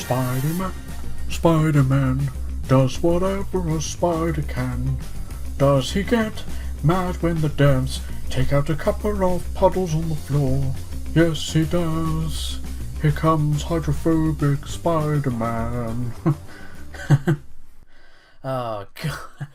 Spiderman, Spiderman does whatever a spider can. Does he get mad when the devs take out a couple of puddles on the floor? Yes, he does. Here comes hydrophobic Spider-Man. Oh, God.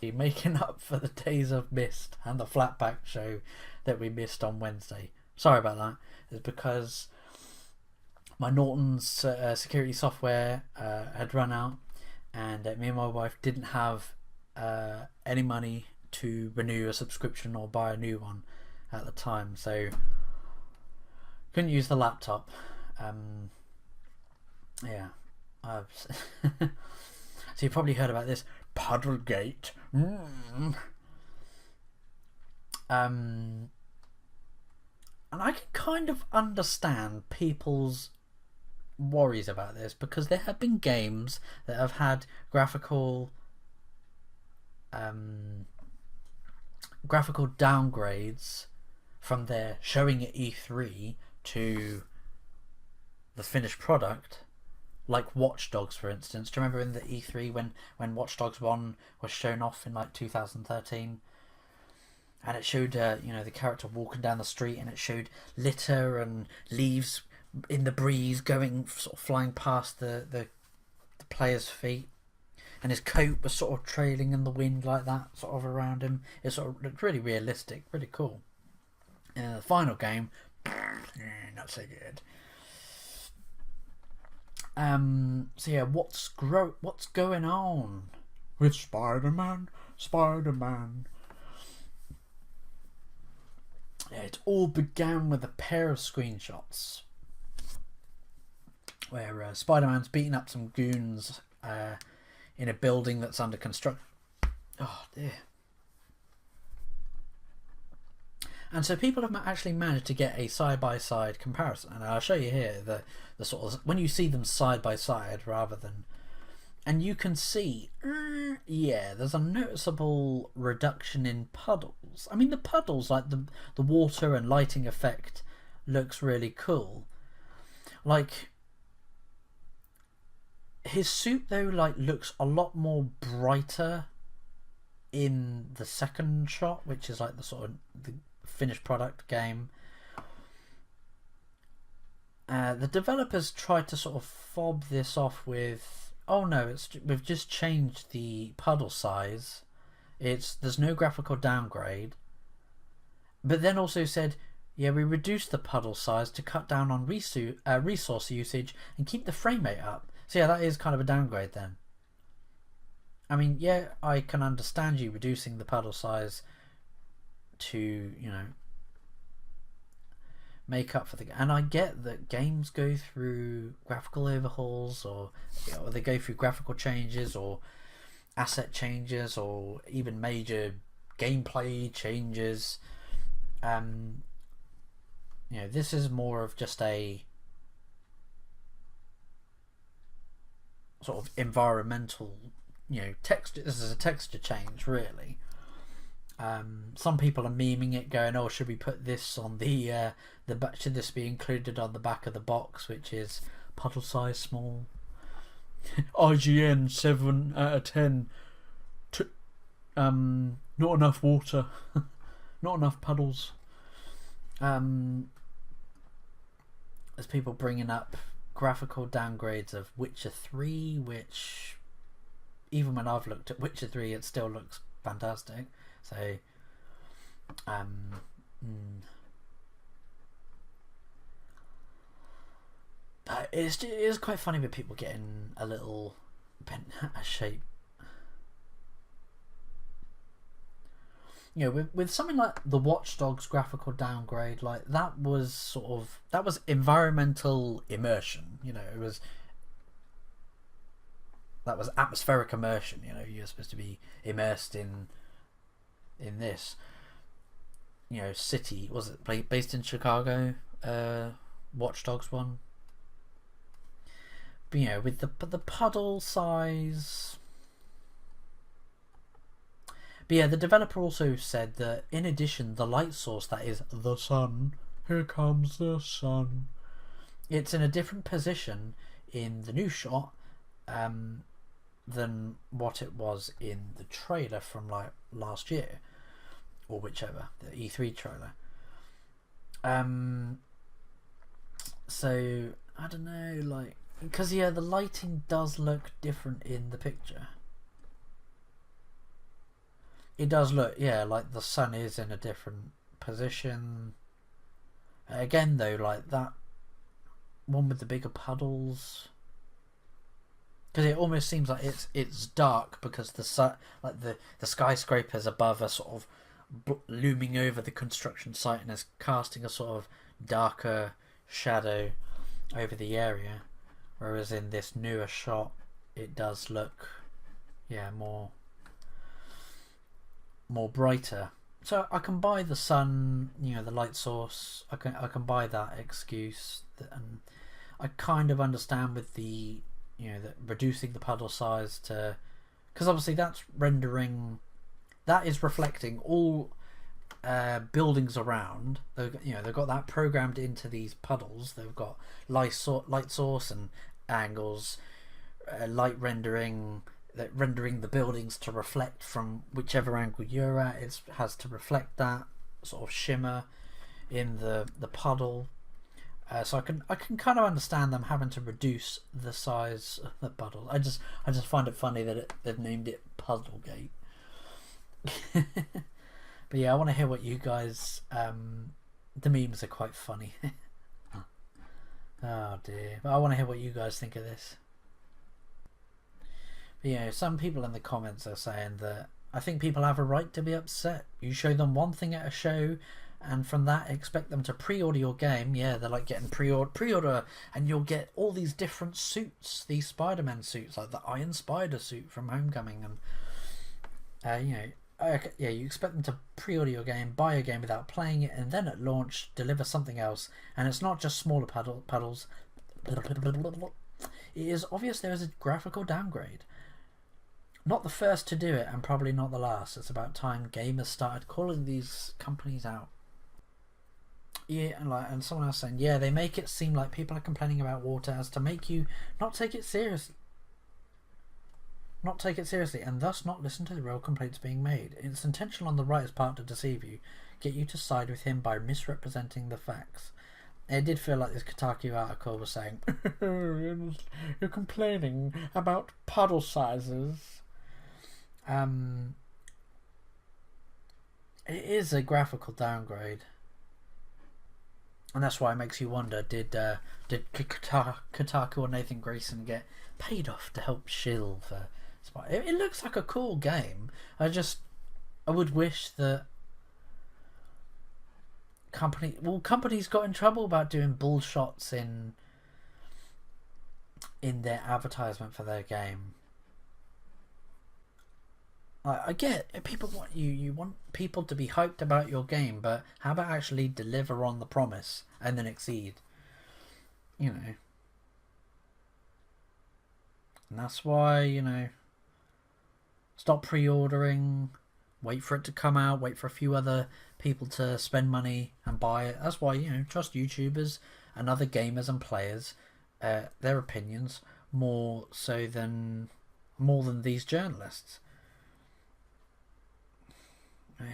You're making up for the days I've missed and the flatback show that we missed on Wednesday. Sorry about that. It's because my Norton's security software had run out, and me and my wife didn't have any money to renew a subscription or buy a new one at the time, so couldn't use the laptop. Yeah, so you probably heard about this PuddleGate. And I can kind of understand people's worries about this, because there have been games that have had graphical downgrades from their showing at E3 to the finished product, like Watch Dogs, for instance. Do you remember in the E3 when Watch Dogs 1 was shown off in like 2013, and it showed the character walking down the street, and it showed litter and leaves in the breeze going, sort of flying past the player's feet, and his coat was sort of trailing in the wind like that, sort of around him. It sort of looked really realistic, really cool. And in the final game, not so good. So yeah, what's going on with Spider-Man? Yeah, it all began with a pair of screenshots where Spider-Man's beating up some goons in a building that's under construction. Oh dear. And so people have actually managed to get a side-by-side comparison, and I'll show you here the sort of, when you see them side by side rather than, and you can see, yeah, there's a noticeable reduction in puddles. I mean, the puddles, like the water and lighting effect, looks really cool. Like, his suit though, like, looks a lot more brighter in the second shot, which is like the sort of the finished product game. The developers tried to sort of fob this off with, oh no, we've just changed the puddle size. There's no graphical downgrade. But then also said, yeah, we reduced the puddle size to cut down on resource usage and keep the frame rate up. So yeah, that is kind of a downgrade then. I mean, yeah, I can understand you reducing the puddle size to, make up for and I get that games go through graphical overhauls, or they go through graphical changes or asset changes or even major gameplay changes. This is more of just a sort of environmental, texture. This is a texture change, really. Some people are memeing it, going, "Oh, should we put this on should this be included on the back of the box, which is puddle size small?" IGN 7 out of 10. Not enough water, not enough puddles. There's people bringing up graphical downgrades of Witcher 3, which even when I've looked at Witcher 3, it still looks fantastic. So, but it is quite funny with people getting a little bent out of shape. With something like the Watch Dogs graphical downgrade, like that was environmental immersion. That was atmospheric immersion. You're supposed to be immersed in this. City, was it based in Chicago? Watch Dogs 1. But with the puddle size. But yeah, the developer also said that in addition, the light source, that is the sun, here comes the sun, it's in a different position in the new shot than what it was in the trailer from like last year or whichever, the E3 trailer. So I don't know, like, because the lighting does look different in the picture. It does look, like the sun is in a different position. Again, though, like that one with the bigger puddles, because it almost seems like it's dark because the sun, like the skyscrapers above are sort of looming over the construction site and is casting a sort of darker shadow over the area, whereas in this newer shot it does look more brighter. So I can buy the sun, the light source. I can buy that excuse, and I kind of understand with the reducing the puddle size to, because obviously that's rendering, that is reflecting all buildings around. They've got that programmed into these puddles. They've got light source and angles, light rendering. That rendering the buildings to reflect from whichever angle you're at. It has to reflect that sort of shimmer in the puddle. So I can kind of understand them having to reduce the size of the puddle. I just find it funny that they've named it PuddleGate. But yeah, I want to hear what you guys. The memes are quite funny. Oh dear! But I want to hear what you guys think of this. But, some people in the comments are saying that I think people have a right to be upset. You show them one thing at a show, and from that expect them to pre-order your game. Yeah, they're like getting pre-order, and you'll get all these different suits, these Spider-Man suits, like the Iron Spider suit from Homecoming, and you expect them to pre-order your game, buy a game without playing it, and then at launch deliver something else. And it's not just smaller puddles. It is obvious there is a graphical downgrade. Not the first to do it, and probably not the last. It's about time gamers started calling these companies out. Yeah, and someone else saying, they make it seem like people are complaining about water as to make you not take it seriously, and thus not listen to the real complaints being made. It's intentional on the writer's part to deceive you, get you to side with him by misrepresenting the facts. It did feel like this Kotaku article was saying, you're complaining about puddle sizes. It is a graphical downgrade, and that's why it makes you wonder: did Kotaku or Nathan Grayson get paid off to help shill for Spider? It looks like a cool game. I would wish that companies got in trouble about doing bull shots in their advertisement for their game. I get people want you want people to be hyped about your game, but how about actually deliver on the promise and then exceed? And that's why, stop pre-ordering, wait for it to come out, wait for a few other people to spend money and buy it. That's why, trust YouTubers and other gamers and players, their opinions more than these journalists.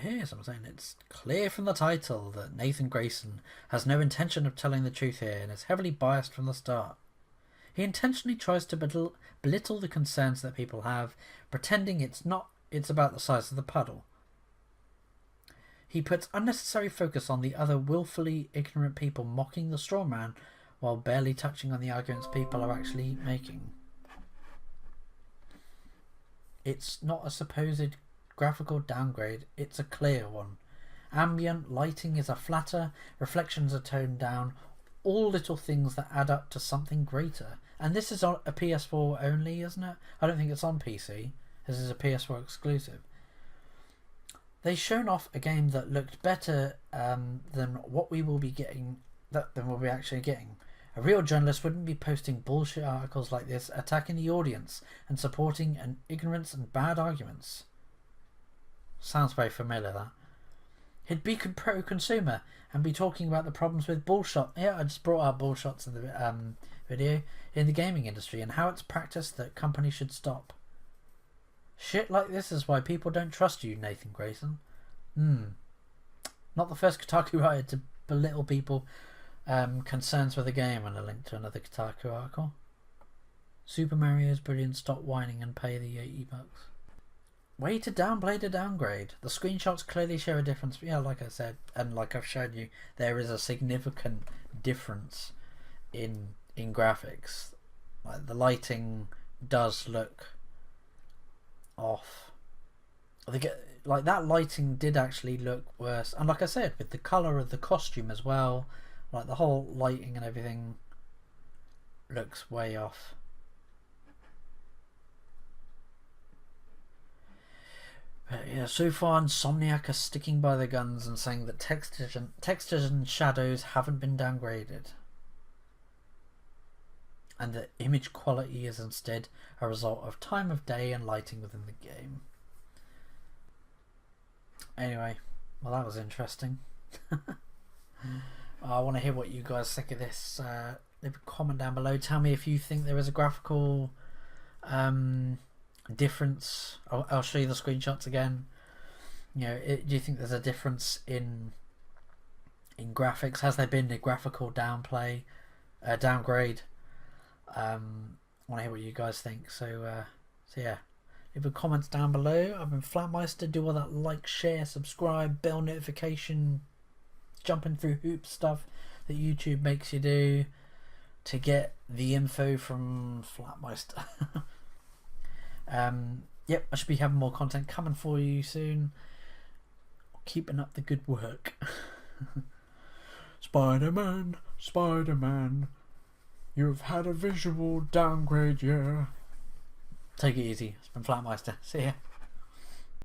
Here, someone saying it's clear from the title that Nathan Grayson has no intention of telling the truth here and is heavily biased from the start. He intentionally tries to belittle the concerns that people have, pretending it's about the size of the puddle. He puts unnecessary focus on the other willfully ignorant people mocking the straw man while barely touching on the arguments people are actually making. It's not a supposed graphical downgrade, it's a clear one. Ambient lighting is a flatter, reflections are toned down, all little things that add up to something greater. And this is on a PS4 only, isn't it? I don't think it's on PC. This is a PS4 exclusive. They've shown off a game that looked better than what we will be getting, than we'll be actually getting. A real journalist wouldn't be posting bullshit articles like this, attacking the audience and supporting ignorance and bad arguments. Sounds very familiar, that. He'd be pro-consumer and be talking about the problems with bullshot. Yeah, I just brought out bullshots in the video in the gaming industry and how it's practice that companies should stop. Shit like this is why people don't trust you, Nathan Grayson. Not the first Kotaku writer to belittle people concerns with the game, and a link to another Kotaku article. Super Mario's brilliant, stop whining and pay the $80. Way to downplay the downgrade. The screenshots clearly show a difference. Yeah, like I said, and like I've shown you, there is a significant difference in graphics. Like the lighting does look off. Like that lighting did actually look worse, and like I said, with the colour of the costume as well, like the whole lighting and everything looks way off. But yeah, so far Insomniac are sticking by their guns and saying that textures and shadows haven't been downgraded, and that image quality is instead a result of time of day and lighting within the game. Anyway, well, that was interesting. I want to hear what you guys think of this. Leave a comment down below. Tell me if you think there is a graphical difference. I'll show you the screenshots again. You know, do you think there's a difference in graphics? Has there been a graphical downgrade? I want to hear what you guys think. So yeah, leave a comments down below. I've been Flatmeister. Do all that like, share, subscribe, bell notification, jumping through hoops stuff that YouTube makes you do to get the info from Flatmeister. Yep, I should be having more content coming for you soon. Keeping up the good work. Spiderman, Spiderman, you've had a visual downgrade, yeah. Take it easy. It's been Flatmeister. See ya.